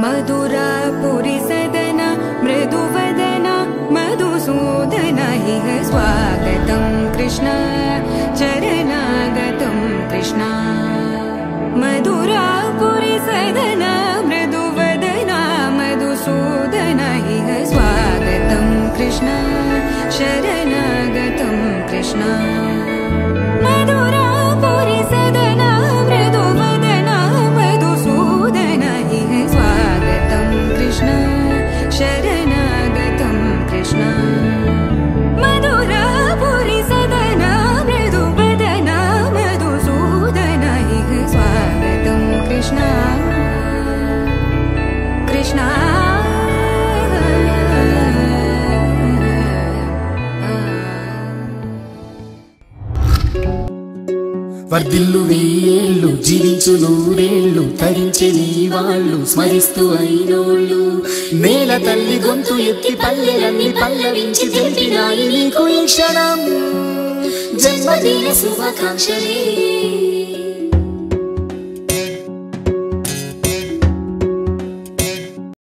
मधुरापुरी सदन मृदुवदन मधुसूदन इह स्वागतं कृष्ण चरणागतं कृष्ण मधुरापुरी सदन मृदुवदन मधुसूदन इह स्वागतं कृष्ण शरणागतं कृष्ण मधुरापुरी सदन मृदुवदन मधुसूदन इह स्वागतं कृष्ण शरणागतं कृष्ण मधुरापुरी सदन मृदुवदन मधुसूदन इह स्वागतं कृष्ण कृष्ण వర్ధిల్లు వెయ్యేళ్ళు జీవించు నూరేళ్ళు తరించి నీ వాళ్ళు స్మరిస్తూ అయినోళ్ళు నేల తల్లి గొంతు ఎత్తి పల్లెలన్నీ పల్లవించి తెలిపినాయి నీకు ఈ క్షణం జన్మదిన శుభాకాంక్షలే